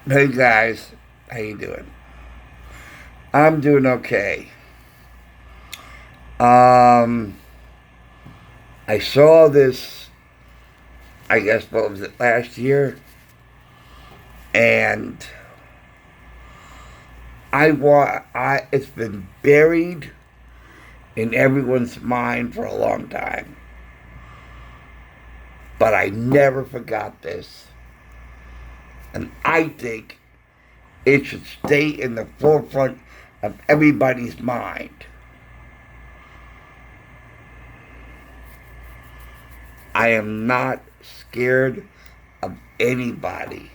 Hey guys, how you doing? I'm doing okay. Um, I saw this. I guess what was it last year, and it's been buried in everyone's mind for a long time, but I never forgot this, and I think it should stay in the forefront of everybody's mind. I am not scared of anybody.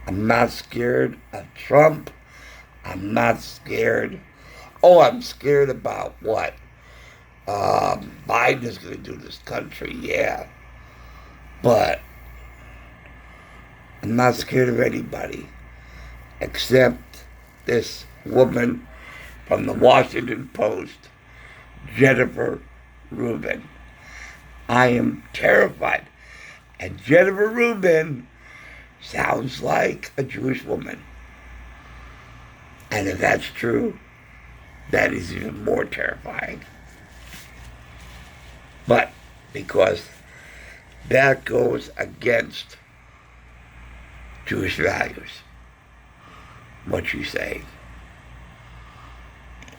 I'm not scared of Trump. I'm not scared. Oh, I'm scared about what Biden is going to do to this country, yeah. But I'm not scared of anybody except this woman from the Washington Post, Jennifer Rubin. I am terrified. And Jennifer Rubin sounds like a Jewish woman. And if that's true, that is even more terrifying. But because that goes against Jewish values, what she's saying.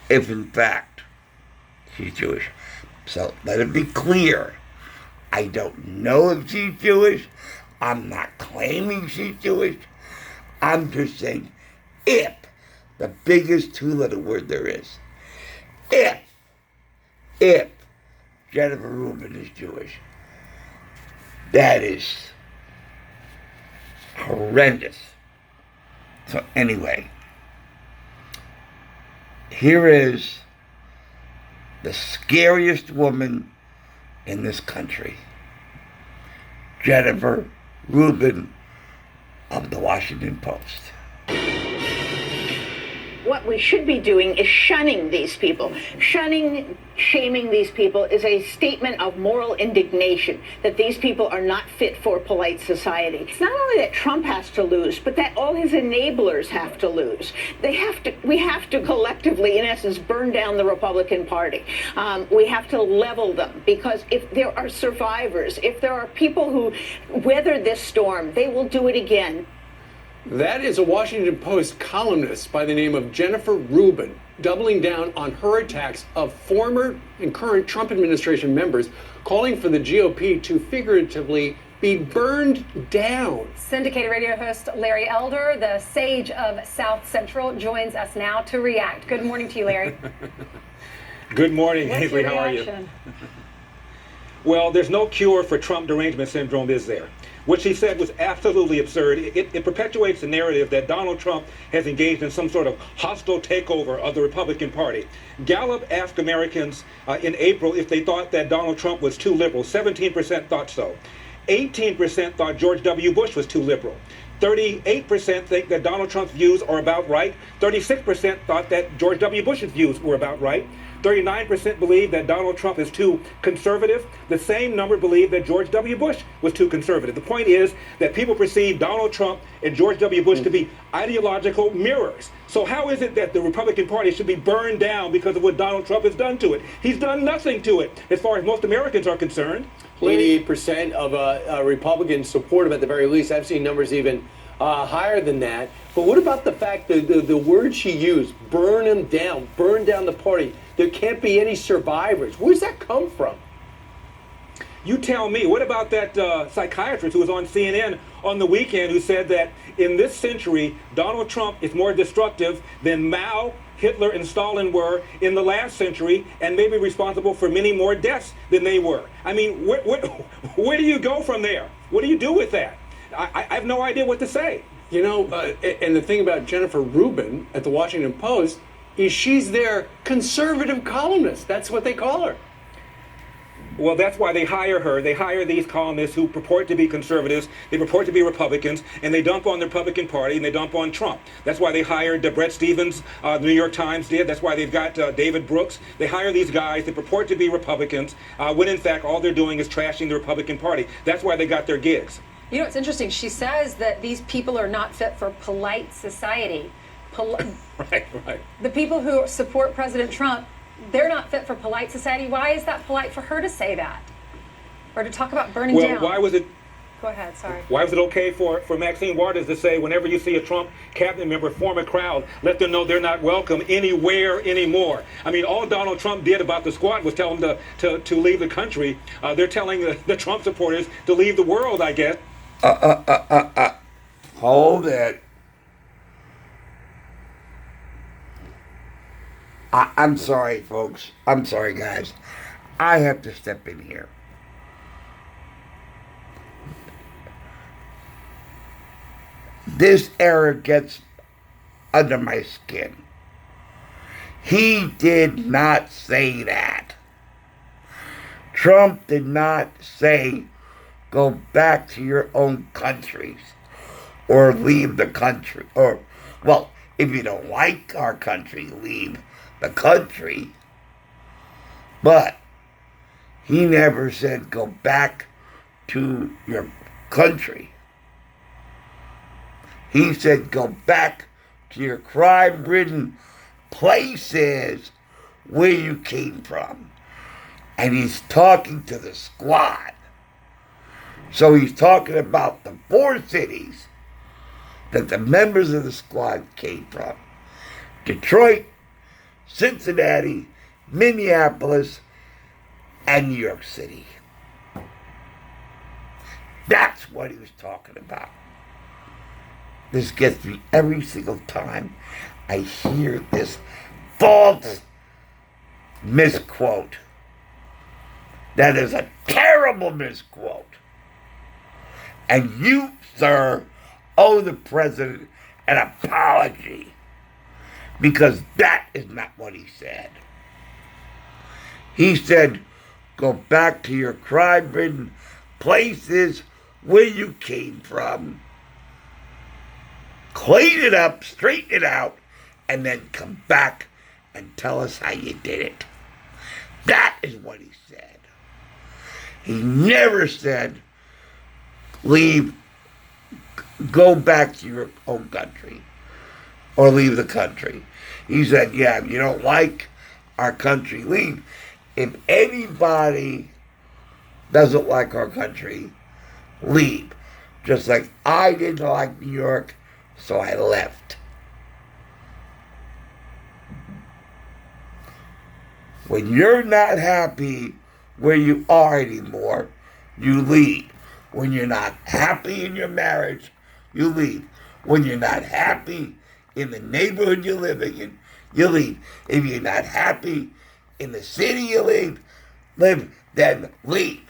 If in fact she's Jewish. So let it be clear. I don't know if she's Jewish. I'm not claiming she's Jewish. I'm just saying if, the biggest two-letter word there is, if Jennifer Rubin is Jewish, that is horrendous. So anyway, here is the scariest woman in this country, Jennifer Rubin of the Washington Post. What we should be doing is shunning these people. Shunning, shaming these people is a statement of moral indignation that these people are not fit for polite society. It's not only that Trump has to lose, but that all his enablers have to lose. We have to collectively, in essence, burn down the Republican Party. We have to level them, because if there are survivors, if there are people who weather this storm, they will do it again. That is a Washington Post columnist by the name of Jennifer Rubin, doubling down on her attacks of former and current Trump administration members, calling for the GOP to figuratively be burned down. Syndicated radio host Larry Elder, the sage of South Central, joins us now to react. Good morning to you, Larry. Good morning, What's Haley. your How are you? reaction? Well, there's no cure for Trump derangement syndrome, is there? What she said was absolutely absurd. It perpetuates the narrative that Donald Trump has engaged in some sort of hostile takeover of the Republican Party. Gallup asked Americans in April if they thought that Donald Trump was too liberal. 17% thought so. 18% thought George W. Bush was too liberal. 38% think that Donald Trump's views are about right. 36% thought that George W. Bush's views were about right. 39% believe that Donald Trump is too conservative. The same number believe that George W. Bush was too conservative. The point is that people perceive Donald Trump and George W. Bush to be ideological mirrors. So how is it that the Republican Party should be burned down because of what Donald Trump has done to it? He's done nothing to it, as far as most Americans are concerned. 88% of Republicans support him at the very least. I've seen numbers even higher than that. But what about the fact that the word she used, burn him down, burn down the party? There can't be any survivors. Where's that come from? You tell me. What about that psychiatrist who was on CNN on the weekend who said that in this century, Donald Trump is more destructive than Mao, Hitler, and Stalin were in the last century, and may be responsible for many more deaths than they were? I mean, where do you go from there? What do you do with that? I have no idea what to say. You know, and the thing about Jennifer Rubin at the Washington Post is she's their conservative columnist. That's what they call her. Well, that's why they hire her. They hire these columnists who purport to be conservatives, they purport to be Republicans, and they dump on the Republican Party and they dump on Trump. That's why they hired Bret Stephens, the New York Times did. That's why they've got David Brooks. They hire these guys that purport to be Republicans when in fact all they're doing is trashing the Republican Party. That's why they got their gigs. You know, it's interesting. She says that these people are not fit for polite society. Right, right. The people who support President Trump, they're not fit for polite society. Why is that polite for her to say that? Or to talk about burning down? Well, why was it? Go ahead, sorry. Why was it okay for Maxine Waters to say whenever you see a Trump cabinet member form a crowd, let them know they're not welcome anywhere anymore? I mean, all Donald Trump did about the squad was tell them to leave the country. They're telling the Trump supporters to leave the world, I guess. Hold it. I'm sorry, folks. I'm sorry, guys. I have to step in here. This error gets under my skin. He did not say that. Trump did not say, go back to your own countries or leave the country. Or, well, if you don't like our country, leave the country. But he never said, go back to your country. He said, go back to your crime-ridden places where you came from. And he's talking to the squad. So he's talking about the 4 cities that the members of the squad came from. Detroit, Cincinnati, Minneapolis, and New York City. That's what he was talking about. This gets me every single time I hear this false misquote. That is a terrible misquote. And you, sir, owe the president an apology. Because that is not what he said. He said, go back to your crime-ridden places where you came from. Clean it up, straighten it out, and then come back and tell us how you did it. That is what he said. He never said, go back to your own country or leave the country. He said, yeah, if you don't like our country, leave. If anybody doesn't like our country, leave. Just like I didn't like New York, so I left. When you're not happy where you are anymore, you leave. When you're not happy in your marriage, you leave. When you're not happy in the neighborhood you're living in, you leave. If you're not happy in the city you live, then leave.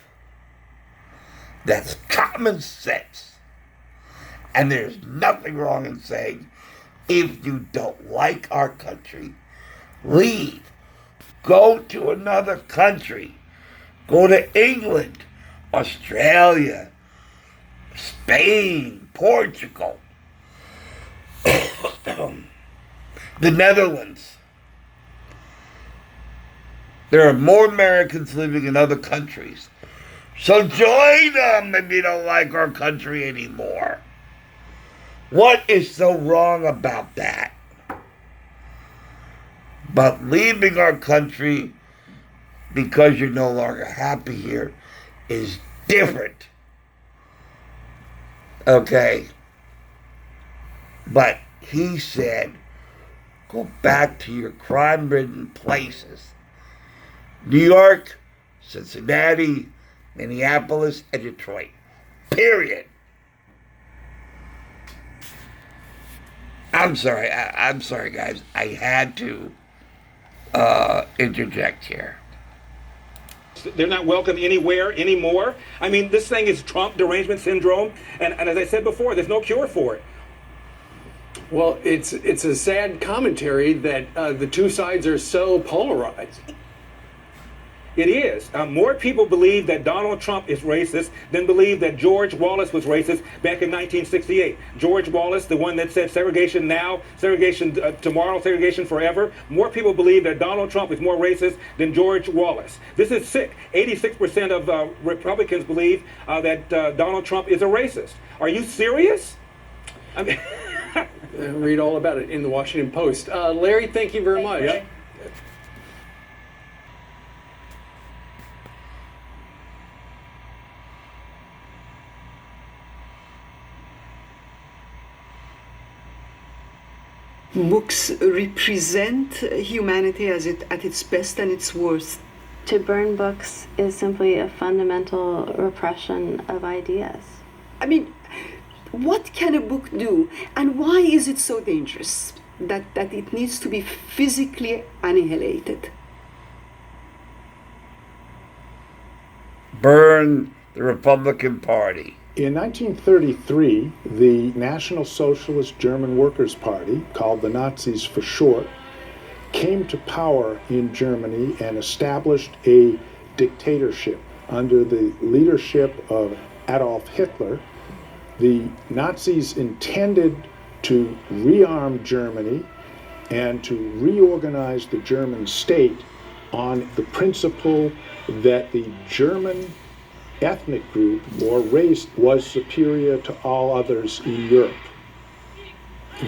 That's common sense. And there's nothing wrong in saying, if you don't like our country, leave. Go to another country. Go to England, Australia, Spain, Portugal, the Netherlands. There are more Americans living in other countries. So join them if you don't like our country anymore. What is so wrong about that? But leaving our country because you're no longer happy here is different. Okay? But he said, go back to your crime-ridden places. New York, Cincinnati, Minneapolis, and Detroit. Period. I'm sorry. I'm sorry, guys. I had to interject here. They're not welcome anywhere anymore. I mean, this thing is Trump derangement syndrome, and as I said before, there's no cure for it. Well, it's a sad commentary that the two sides are so polarized. It is. More people believe that Donald Trump is racist than believe that George Wallace was racist back in 1968. George Wallace, the one that said segregation now, segregation tomorrow, segregation forever. More people believe that Donald Trump is more racist than George Wallace. This is sick. 86% of Republicans believe that Donald Trump is a racist. Are you serious? I mean, Read all about it in the Washington Post. Larry, thank you very much. Yeah. Books represent humanity at its best and its worst. To burn books is simply a fundamental repression of ideas. I mean, what can a book do, and why is it so dangerous that it needs to be physically annihilated? Burn the Republican Party. In 1933, the National Socialist German Workers' Party, called the Nazis for short, came to power in Germany and established a dictatorship under the leadership of Adolf Hitler. The Nazis intended to rearm Germany and to reorganize the German state on the principle that the German ethnic group or race was superior to all others in Europe.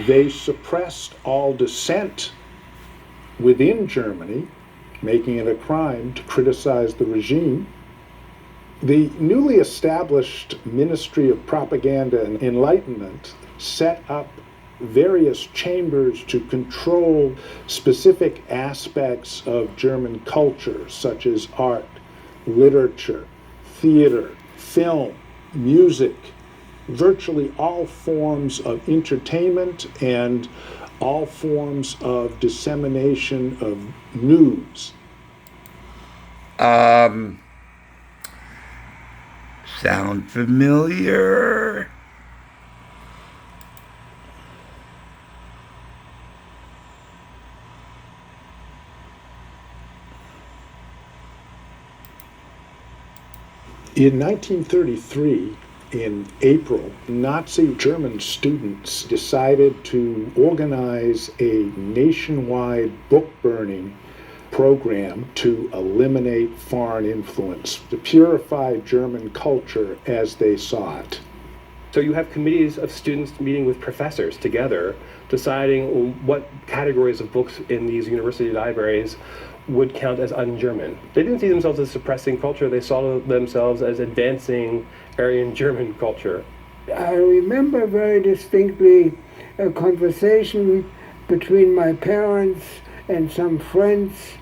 They suppressed all dissent within Germany, making it a crime to criticize the regime. The newly established Ministry of Propaganda and Enlightenment set up various chambers to control specific aspects of German culture, such as art, literature, theater, film, music, virtually all forms of entertainment and all forms of dissemination of news. Sound familiar? In 1933, in April, Nazi German students decided to organize a nationwide book burning program to eliminate foreign influence, to purify German culture as they saw it. So you have committees of students meeting with professors together, deciding what categories of books in these university libraries would count as un-German. They didn't see themselves as suppressing culture, they saw themselves as advancing Aryan German culture. I remember very distinctly a conversation between my parents and some friends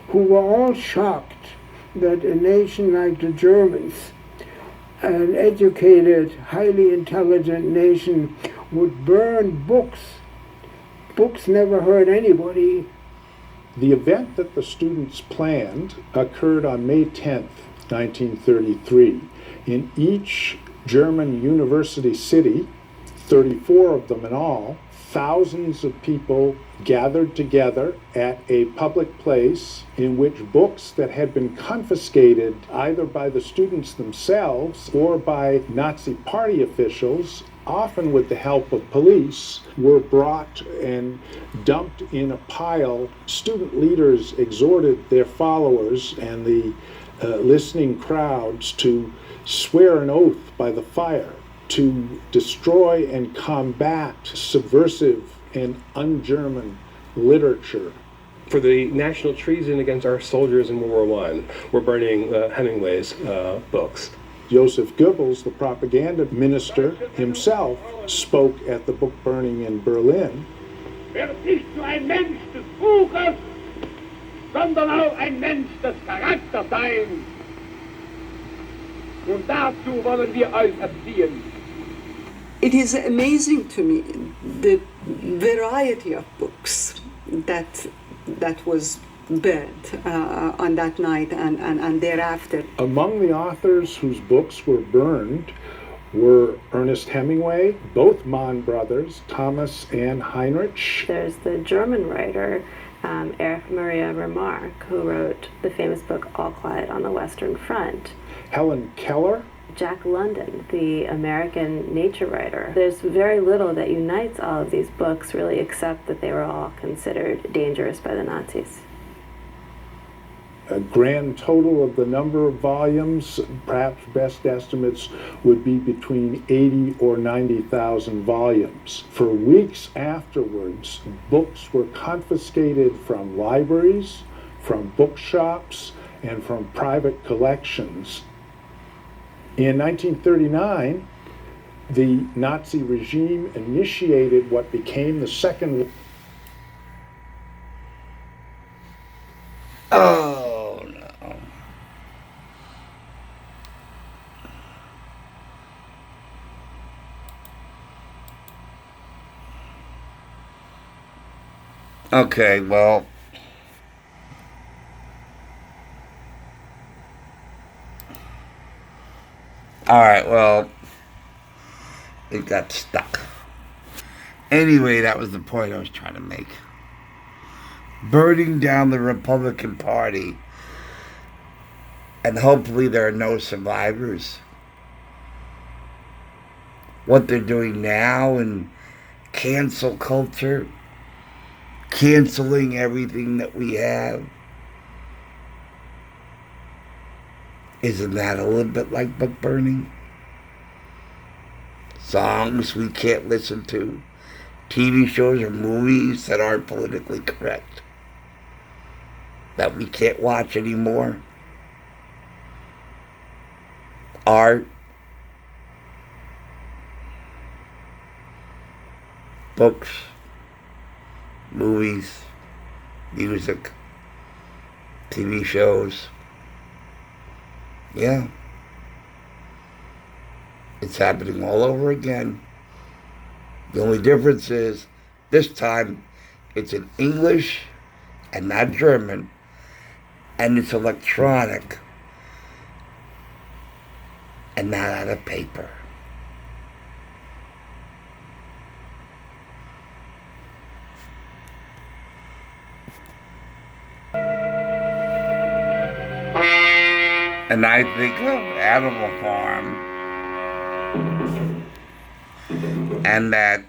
who were all shocked that a nation like the Germans, an educated, highly intelligent nation, would burn books. Books never hurt anybody. The event that the students planned occurred on May 10th, 1933. In each German university city, 34 of them in all, thousands of people gathered together at a public place in which books that had been confiscated either by the students themselves or by Nazi party officials, often with the help of police, were brought and dumped in a pile. Student leaders exhorted their followers and the listening crowds to swear an oath by the fire to destroy and combat subversive and un-German literature. For the national treason against our soldiers in World War I, we're burning Hemingway's books. Joseph Goebbels, the propaganda minister himself, spoke at the book burning in Berlin. Wird nicht nur ein Mensch des Buches, sondern auch ein Mensch des Charakters sein. Und dazu wollen wir euch erziehen. It is amazing to me the variety of books that was burned on that night and thereafter. Among the authors whose books were burned were Ernest Hemingway, both Mann brothers, Thomas and Heinrich. There's the German writer Erich Maria Remarque, who wrote the famous book All Quiet on the Western Front. Helen Keller. Jack London, the American nature writer. There's very little that unites all of these books, really, except that they were all considered dangerous by the Nazis. A grand total of the number of volumes, perhaps best estimates, would be between 80 or 90,000 volumes. For weeks afterwards, books were confiscated from libraries, from bookshops, and from private collections. In 1939, the Nazi regime initiated what became the Second. Oh, no. Okay, well. Alright, well. It got stuck. Anyway, that was the point I was trying to make. Burning down the Republican Party, and hopefully there are no survivors. What they're doing now in cancel culture, canceling everything that we have, isn't that a little bit like book burning? Songs we can't listen to, TV shows or movies that aren't politically correct, that we can't watch anymore. Art, books, movies, music, TV shows. Yeah. It's happening all over again. The only difference is, this time, it's in English and not German, and it's electronic and not out of paper. And I think of Animal Farm, and that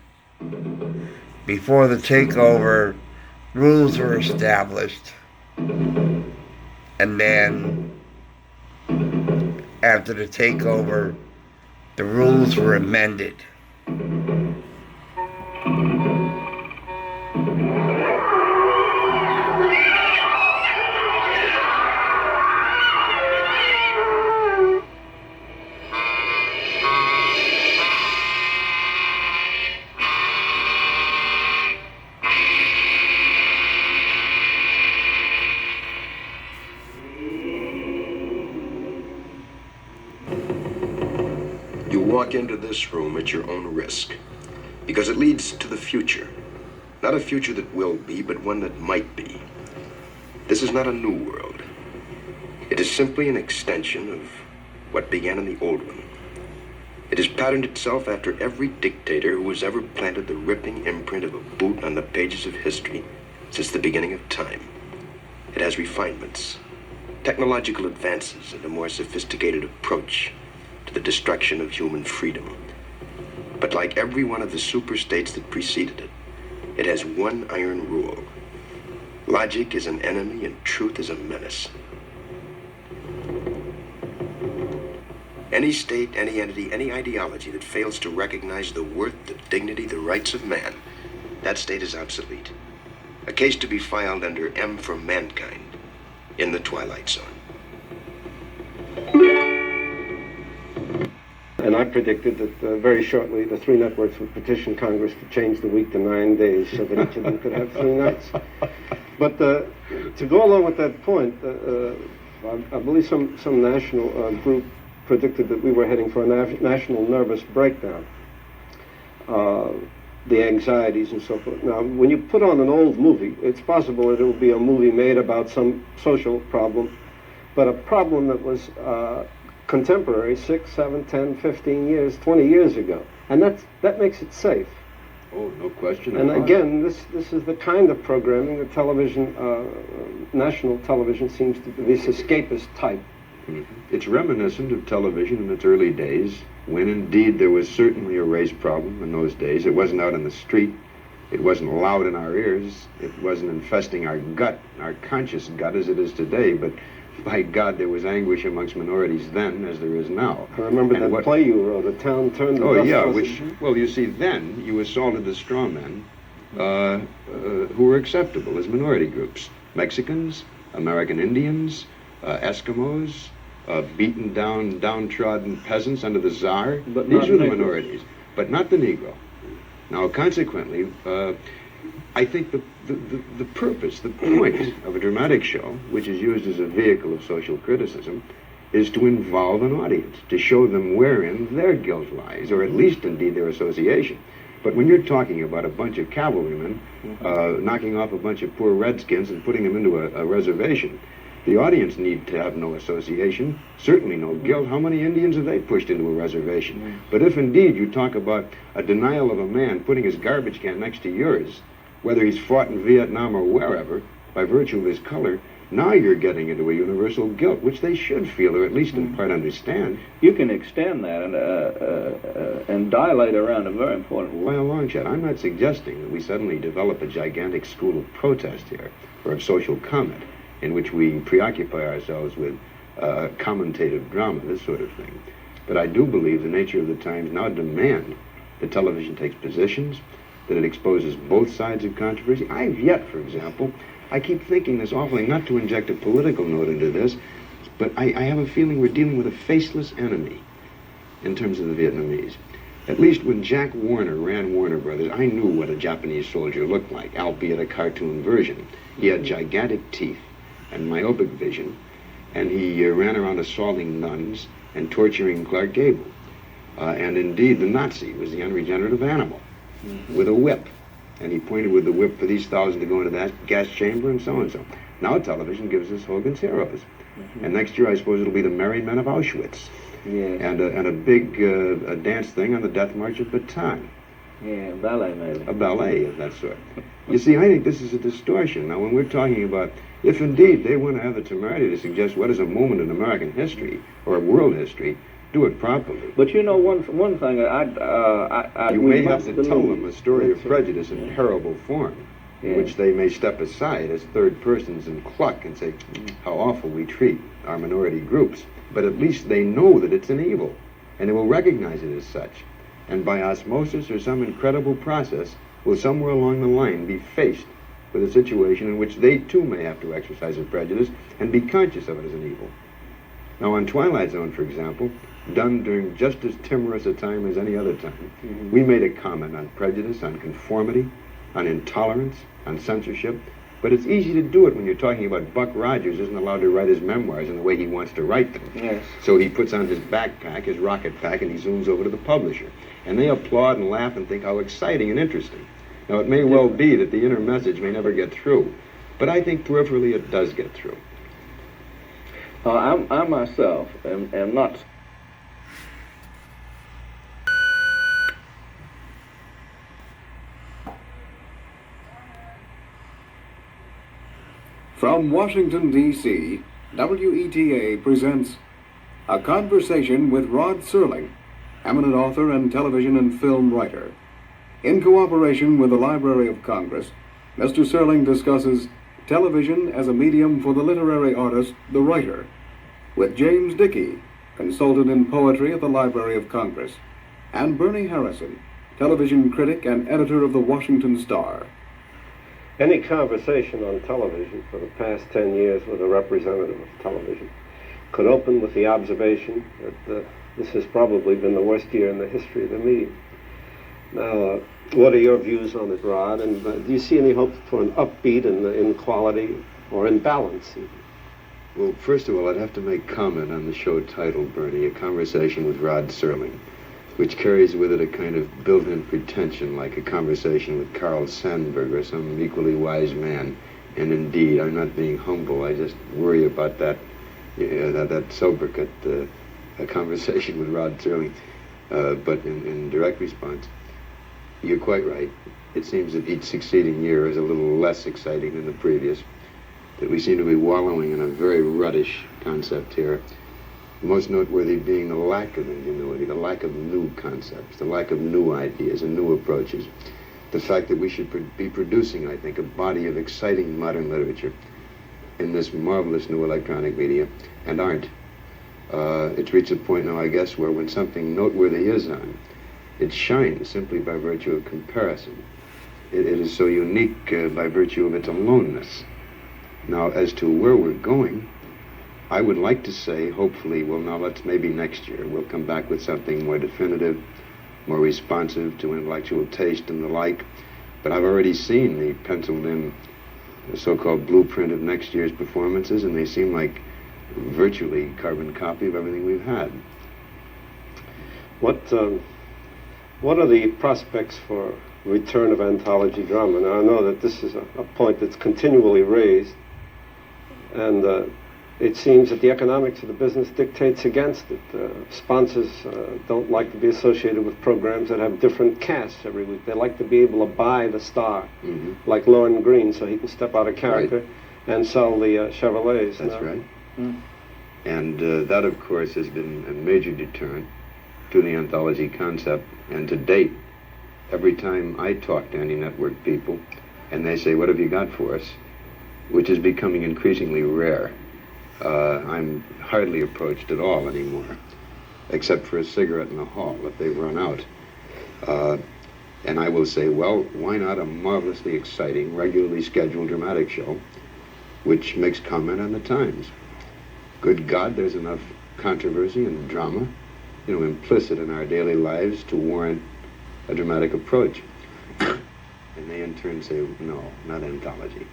before the takeover, rules were established, and then after the takeover, the rules were amended. Walk into this room at your own risk, because it leads to the future. Not a future that will be, but one that might be. This is not a new world. It is simply an extension of what began in the old one. It has patterned itself after every dictator who has ever planted the ripping imprint of a boot on the pages of history since the beginning of time. It has refinements, technological advances, and a more sophisticated approach to the destruction of human freedom. But like every one of the superstates that preceded it, it has one iron rule. Logic is an enemy and truth is a menace. Any state, any entity, any ideology that fails to recognize the worth, the dignity, the rights of man, that state is obsolete. A case to be filed under M for Mankind in the Twilight Zone. And I predicted that very shortly the three networks would petition Congress to change the week to 9 days so that each of them could have 3 nights. But to go along with that point, I believe some national group predicted that we were heading for a national nervous breakdown. The anxieties and so forth. Now, when you put on an old movie, it's possible that it will be a movie made about some social problem, but a problem that was contemporary 6, 7, 10, 15 years, 20 years ago. And that makes it safe. Oh, no question. And again, this is the kind of programming that television, national television, seems to be this escapist type. Mm-hmm. It's reminiscent of television in its early days, when indeed there was certainly a race problem in those days. It wasn't out in the street. It wasn't loud in our ears. It wasn't infesting our gut, our conscious gut, as it is today. But by God, there was anguish amongst minorities then, as there is now. I remember that play you wrote, A Town Turned to Dust. Oh, yeah, well, you see, then you assaulted the straw men who were acceptable as minority groups. Mexicans, American Indians, Eskimos, beaten down, downtrodden peasants under the Tsar. But these were the Negro. minorities, but not the Negro. Now, consequently, I think the purpose, the point of a dramatic show, which is used as a vehicle of social criticism, is to involve an audience, to show them wherein their guilt lies, or at least, indeed, their association. But when you're talking about a bunch of cavalrymen knocking off a bunch of poor redskins and putting them into a reservation, the audience need to have no association, certainly no guilt. How many Indians have they pushed into a reservation? But if indeed you talk about a denial of a man putting his garbage can next to yours, whether he's fought in Vietnam or wherever, by virtue of his color, now you're getting into a universal guilt, which they should feel, or at least in part understand. You can extend that and dilate around a very important word. By a long shot, I'm not suggesting that we suddenly develop a gigantic school of protest here, or of social comment, in which we preoccupy ourselves with commentative drama, this sort of thing. But I do believe the nature of the times now demand that television takes positions, that it exposes both sides of controversy. I've yet, for example, I keep thinking this awfully, not to inject a political note into this, but I have a feeling we're dealing with a faceless enemy in terms of the Vietnamese. At least when Jack Warner ran Warner Brothers, I knew what a Japanese soldier looked like, albeit a cartoon version. He had gigantic teeth and myopic vision, and he ran around assaulting nuns and torturing Clark Gable. And indeed, the Nazi was the unregenerative animal with a whip. And he pointed with the whip for these thousands to go into that gas chamber and so and so. Now television gives us Hogan's Heroes. And next year, I suppose it'll be the Merry Men of Auschwitz. Yeah. And a big a dance thing on the Death March of Bataan. Yeah, ballet maybe. A ballet of that sort. You see, I think this is a distortion. Now, when we're talking about, if indeed they want to have the temerity to suggest what is a moment in American history, or world history, do it properly. But you know, one thing, you may have to tell them a story of prejudice in parable form, in which they may step aside as third persons and cluck and say, how awful we treat our minority groups. But at least they know that it's an evil, and they will recognize it as such. And by osmosis or some incredible process, will somewhere along the line be faced with a situation in which they too may have to exercise a prejudice and be conscious of it as an evil. Now, on Twilight Zone, for example, done during just as timorous a time as any other time, we made a comment on prejudice, on conformity, on intolerance, on censorship. But it's easy to do it when you're talking about Buck Rogers isn't allowed to write his memoirs in the way he wants to write them. Yes. So he puts on his backpack, his rocket pack, and he zooms over to the publisher. And they applaud and laugh and think how exciting and interesting. Now, it may well be that the inner message may never get through, but I think peripherally it does get through. I myself am not... From Washington, D.C., WETA presents A Conversation with Rod Serling, eminent author and television and film writer. In cooperation with the Library of Congress, Mr. Serling discusses television as a medium for the literary artist, the writer, with James Dickey, consultant in poetry at the Library of Congress, and Bernie Harrison, television critic and editor of the Washington Star. Any conversation on television for the past 10 years with a representative of television could open with the observation that this has probably been the worst year in the history of the medium. Now, what are your views on it, Rod? And do you see any hope for an upbeat in quality or in balance even? Well, first of all, I'd have to make comment on the show title, Bernie, A Conversation with Rod Serling, which carries with it a kind of built-in pretension, like a conversation with Carl Sandburg or some equally wise man. And indeed, I'm not being humble. I just worry about that sobriquet, A Conversation with Rod Serling. But in direct response, You're quite right. It seems that each succeeding year is a little less exciting than the previous, that we seem to be wallowing in a very ruddish concept here. The most noteworthy being the lack of ingenuity, the lack of new concepts, the lack of new ideas and new approaches. The fact that we should be producing, I think, a body of exciting modern literature in this marvelous new electronic media, and aren't. It's reached a point now, I guess, where when something noteworthy is on, it shines simply by virtue of comparison. It is so unique by virtue of its aloneness. Now, as to where we're going, I would like to say, hopefully, well, now maybe next year, we'll come back with something more definitive, more responsive to intellectual taste and the like. But I've already seen the penciled-in so-called blueprint of next year's performances, and they seem like virtually carbon copy of everything we've had. What are the prospects for return of anthology drama? Now, I know that this is a point that's continually raised, and it seems that the economics of the business dictates against it. Sponsors don't like to be associated with programs that have different casts every week. They like to be able to buy the star, like Lorne Greene, so he can step out of character and sell the Chevrolets. That's right. And that, of course, has been a major deterrent to the anthology concept. And to date, every time I talk to any network people, and they say, "What have you got for us?" which is becoming increasingly rare, I'm hardly approached at all anymore, except for a cigarette in the hall if they've run out. And I will say, well, why not a marvelously exciting, regularly scheduled dramatic show which makes comment on the times? Good God, there's enough controversy and drama, implicit in our daily lives to warrant a dramatic approach. And they in turn say, no, not anthology.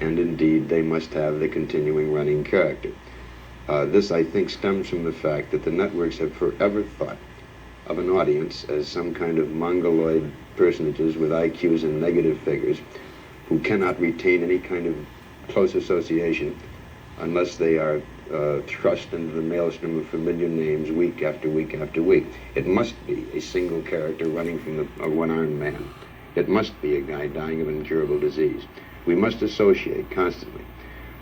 And indeed, they must have the continuing running character. This, I think, stems from the fact that the networks have forever thought of an audience as some kind of mongoloid personages with IQs and negative figures who cannot retain any kind of close association unless they are thrust into the maelstrom of familiar names week after week after week. It must be a single character running from a one-armed man. It must be a guy dying of incurable disease. We must associate constantly.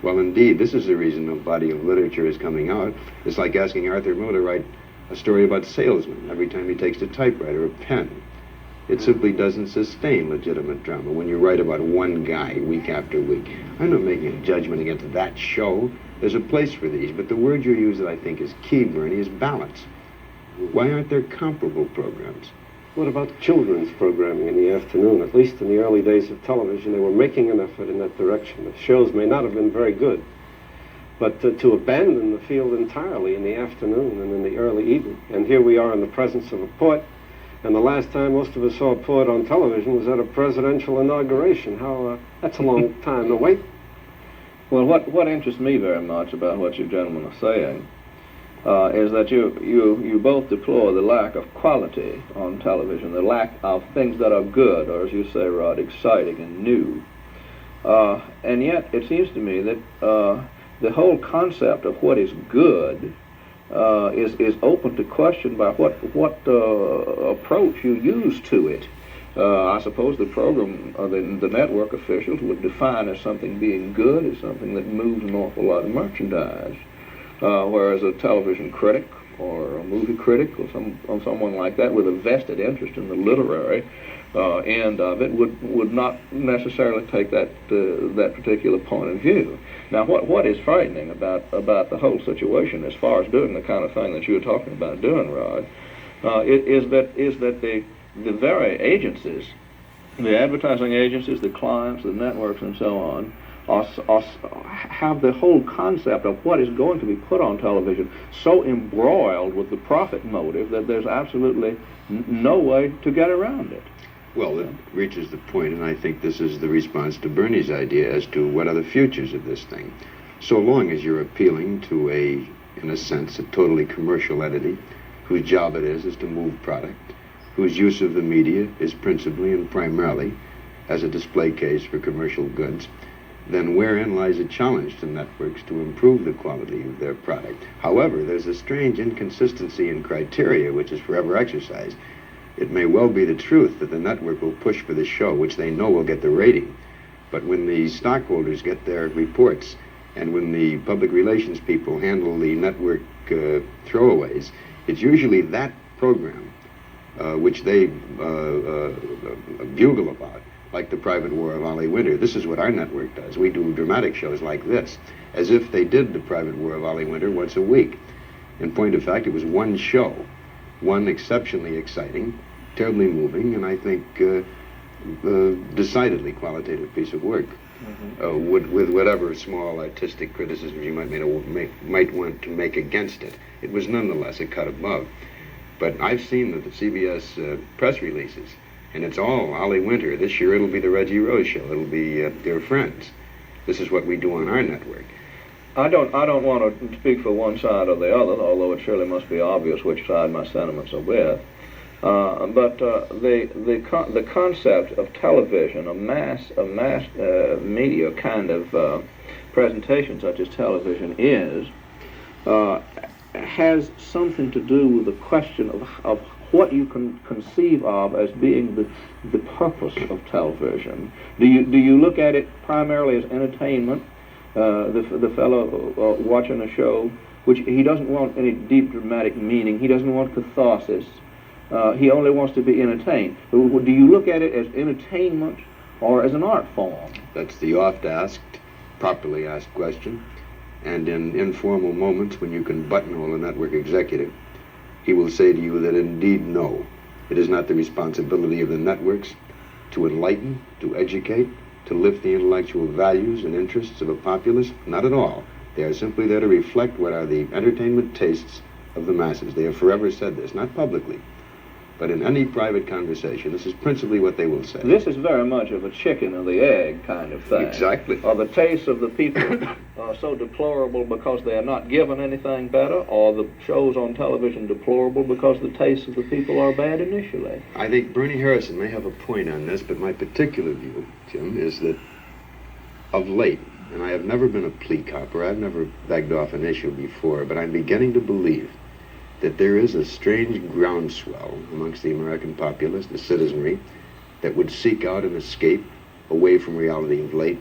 Well, indeed, this is the reason no body of literature is coming out. It's like asking Arthur Miller to write a story about salesmen every time he takes a typewriter or a pen. It simply doesn't sustain legitimate drama when you write about one guy week after week. I'm not making a judgment against that show. There's a place for these, but the word you use that I think is key, Bernie, is balance. Why aren't there comparable programs? What about children's programming in the afternoon? At least in the early days of television, they were making an effort in that direction. The shows may not have been very good, but to abandon the field entirely in the afternoon and in the early evening. And here we are in the presence of a poet, and the last time most of us saw a poet on television was at a presidential inauguration. That's a long time to wait. Well, what interests me very much about what you gentlemen are saying is that you both deplore the lack of quality on television, the lack of things that are good, or as you say, Rod, exciting and new. And yet, it seems to me that the whole concept of what is good is open to question by what approach you use to it. I suppose the program, the network officials would define as something being good as something that moves an awful lot of merchandise. Whereas a television critic or a movie critic or someone like that with a vested interest in the literary end of it would not necessarily take that particular point of view. Now, what is frightening about the whole situation as far as doing the kind of thing that you were talking about doing, Rod, is that the very agencies, the advertising agencies, the clients, the networks, and so on, have the whole concept of what is going to be put on television so embroiled with the profit motive that there's absolutely no way to get around it. Well, it reaches the point, and I think this is the response to Bernie's idea as to what are the futures of this thing. So long as you're appealing to in a sense, a totally commercial entity whose job it is to move product, whose use of the media is principally and primarily as a display case for commercial goods, then wherein lies a challenge to networks to improve the quality of their product. However, there's a strange inconsistency in criteria which is forever exercised. It may well be the truth that the network will push for the show, which they know will get the rating. But when the stockholders get their reports, and when the public relations people handle the network throwaways, it's usually that program which they bugle about, like The Private War of Ollie Winter. This is what our network does. We do dramatic shows like this, as if they did The Private War of Ollie Winter once a week. In point of fact, it was one show, one exceptionally exciting, terribly moving, and I think decidedly qualitative piece of work. With whatever small artistic criticisms you might want to make against it, it was nonetheless a cut above. But I've seen the CBS press releases, and it's all Ollie Winter. This year it'll be the Reggie Rose Show. It'll be Dear Friends. This is what we do on our network. I don't want to speak for one side or the other, although it surely must be obvious which side my sentiments are with. But the concept of television, a mass media kind of presentation such as television is, has something to do with the question of what you can conceive of as being the purpose of television. Do you look at it primarily as entertainment? The fellow watching a show, which he doesn't want any deep dramatic meaning, he doesn't want catharsis. He only wants to be entertained. Do you look at it as entertainment or as an art form? That's the oft-asked, properly asked question. And in informal moments when you can buttonhole a network executive, he will say to you that indeed no, it is not the responsibility of the networks to enlighten, to educate, to lift the intellectual values and interests of a populace. Not at all. They are simply there to reflect what are the entertainment tastes of the masses. They have forever said this, not publicly, but in any private conversation, this is principally what they will say. This is very much of a chicken or the egg kind of thing. Exactly. Are the tastes of the people so deplorable because they are not given anything better, or the shows on television deplorable because the tastes of the people are bad initially? I think Bernie Harrison may have a point on this, but my particular view, Jim, is that of late, and I have never been a plea copper, I've never begged off an issue before, but I'm beginning to believe that there is a strange groundswell amongst the American populace, the citizenry, that would seek out an escape away from reality of late,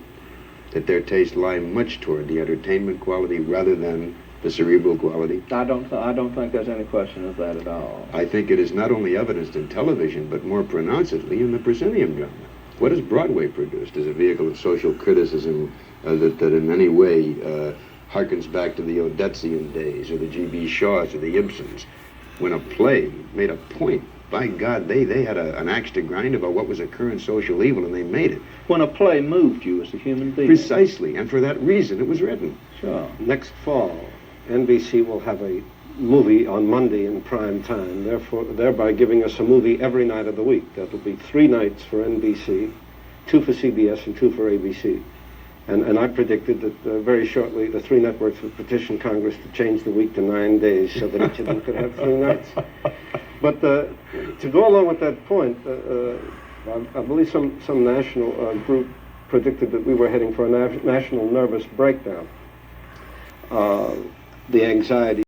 that their tastes lie much toward the entertainment quality rather than the cerebral quality. I don't think there's any question of that at all. I think it is not only evidenced in television, but more pronouncedly in the proscenium drama. What has Broadway produced as a vehicle of social criticism that in any way harkens back to the Odetzian days, or the G.B. Shaws, or the Ibsens? When a play made a point, by God, they had an axe to grind about what was a current social evil, and they made it. When a play moved you as a human being. Precisely, and for that reason it was written. Sure. Next fall, NBC will have a movie on Monday in prime time, thereby giving us a movie every night of the week. That will be 3 nights for NBC, 2 for CBS, and 2 for ABC. And I predicted that very shortly the 3 networks would petition Congress to change the week to 9 days so that each of them could have 3 nights. But to go along with that point, I believe some national group predicted that we were heading for a national nervous breakdown. The anxiety